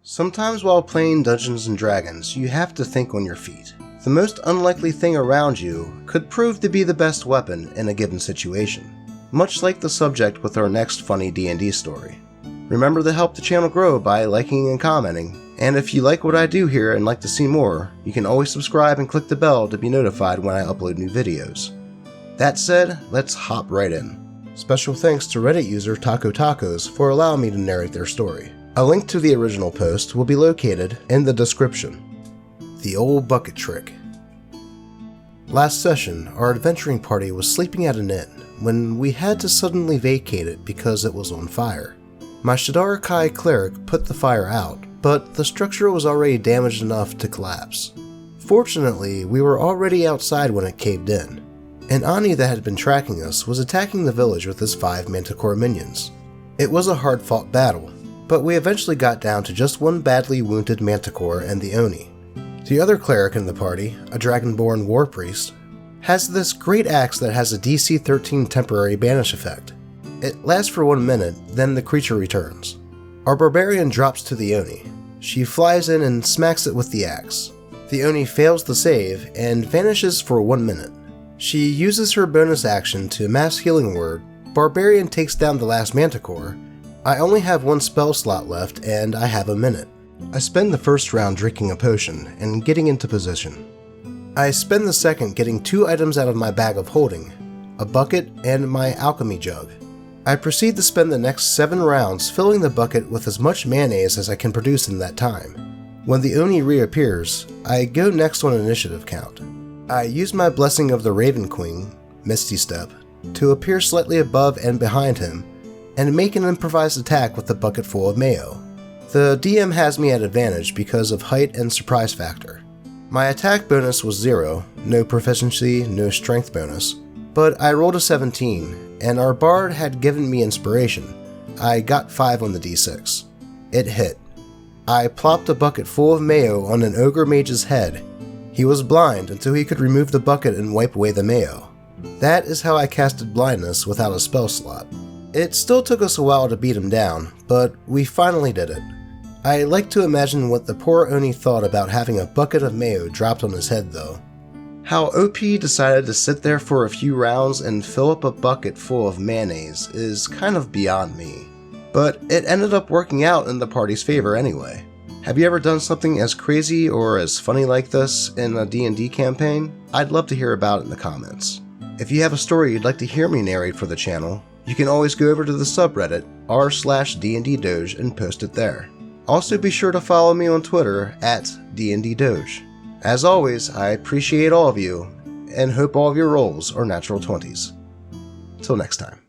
Sometimes while playing Dungeons & Dragons, you have to think on your feet. The most unlikely thing around you could prove to be the best weapon in a given situation, much like the subject with our next funny D&D story. Remember to help the channel grow by liking and commenting, and if you like what I do here and like to see more, you can always subscribe and click the bell to be notified when I upload new videos. That said, let's hop right in. Special thanks to Reddit user Taco Tacos for allowing me to narrate their story. A link to the original post will be located in the description. The old bucket trick. Last session, our adventuring party was sleeping at an inn when we had to suddenly vacate it because it was on fire. My Shadarakai cleric put the fire out, but the structure was already damaged enough to collapse. Fortunately, we were already outside when it caved in. An Ani that had been tracking us was attacking the village with his 5 Manticore minions. It was a hard-fought battle, but we eventually got down to just one badly wounded Manticore and the Oni. The other cleric in the party, a Dragonborn war priest, has this great axe that has a DC 13 temporary banish effect. It lasts for 1 minute, then the creature returns. Our barbarian drops to the Oni. She flies in and smacks it with the axe. The Oni fails the save and vanishes for 1 minute. She uses her bonus action to mass healing word. Barbarian takes down the last Manticore. I only have 1 spell slot left and I have a minute. I spend the first round drinking a potion and getting into position. I spend the second getting 2 items out of my bag of holding, a bucket and my alchemy jug. I proceed to spend the next 7 rounds filling the bucket with as much mayonnaise as I can produce in that time. When the Oni reappears, I go next on initiative count. I use my Blessing of the Raven Queen, Misty Step, to appear slightly above and behind him, and make an improvised attack with the bucket full of mayo. The DM has me at advantage because of height and surprise factor. My attack bonus was 0, no proficiency, no strength bonus, but I rolled a 17, and our bard had given me inspiration. I got 5 on the d6. It hit. I plopped a bucket full of mayo on an ogre mage's head. He was blind until he could remove the bucket and wipe away the mayo. That is how I casted blindness without a spell slot. It still took us a while to beat him down, but we finally did it. I like to imagine what the poor Oni thought about having a bucket of mayo dropped on his head though. How OP decided to sit there for a few rounds and fill up a bucket full of mayonnaise is kind of beyond me. But it ended up working out in the party's favor anyway. Have you ever done something as crazy or as funny like this in a D&D campaign? I'd love to hear about it in the comments. If you have a story you'd like to hear me narrate for the channel, you can always go over to the subreddit r/DnD Doge and post it there. Also be sure to follow me on Twitter at DnD Doge. As always, I appreciate all of you and hope all of your rolls are natural 20s. Till next time.